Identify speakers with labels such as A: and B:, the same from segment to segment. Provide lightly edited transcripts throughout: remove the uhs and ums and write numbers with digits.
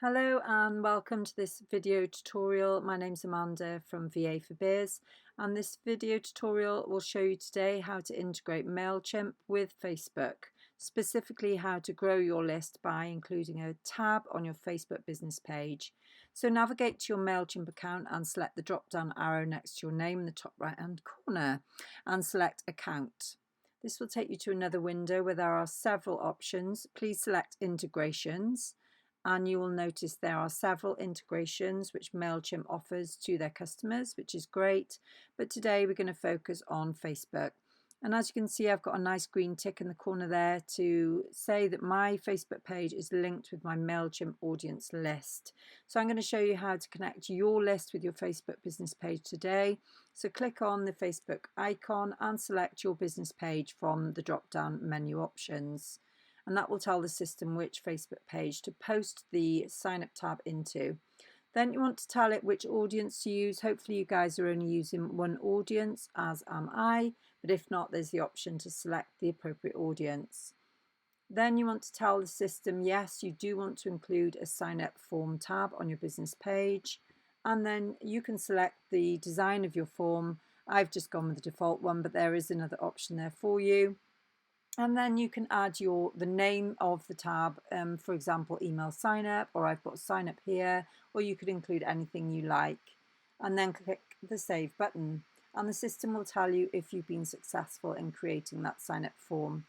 A: Hello and welcome to this video tutorial. My name's Amanda from VA for Biz, and this video tutorial will show you today how to integrate Mailchimp with Facebook, specifically how to grow your list by including a tab on your Facebook business page. So navigate to your Mailchimp account and select the drop down arrow next to your name in the top right hand corner and select Account. This will take you to another window where there are several options. Please select Integrations, and you will notice there are several integrations which Mailchimp offers to their customers, which is great. But today we're going to focus on Facebook. And as you can see, I've got a nice green tick in the corner there to say that my Facebook page is linked with my Mailchimp audience list. So I'm going to show you how to connect your list with your Facebook business page today. So click on the Facebook icon and select your business page from the drop-down menu options. And that will tell the system which Facebook page to post the sign up tab into. Then you want to tell it which audience to use. Hopefully you guys are only using one audience, as am I, but if not, there's the option to select the appropriate audience. Then you want to tell the system, yes, you do want to include a sign up form tab on your business page. And then you can select the design of your form. I've just gone with the default one, but there is another option there for you. And then you can add the name of the tab, for example, email sign up, or I've got sign up here, or you could include anything you like. And then click the save button. And the system will tell you if you've been successful in creating that sign up form.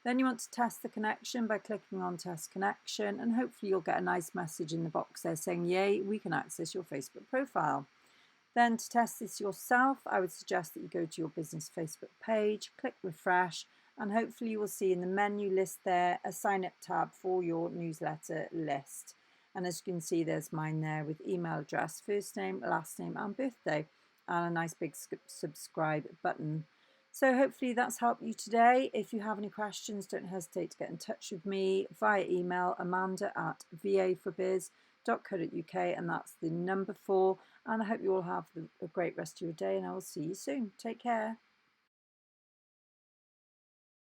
A: Then you want to test the connection by clicking on test connection, and hopefully you'll get a nice message in the box there saying, yay, we can access your Facebook profile. Then to test this yourself, I would suggest that you go to your business Facebook page, click refresh, and hopefully you will see in the menu list there a sign up tab for your newsletter list. And as you can see, there's mine there with email address, first name, last name and birthday, and a nice big subscribe button. So hopefully that's helped you today. If you have any questions, don't hesitate to get in touch with me via email, amanda@vaforbiz.co.uk, and that's the number 4. And I hope you all have a great rest of your day, and I will see you soon. Take care.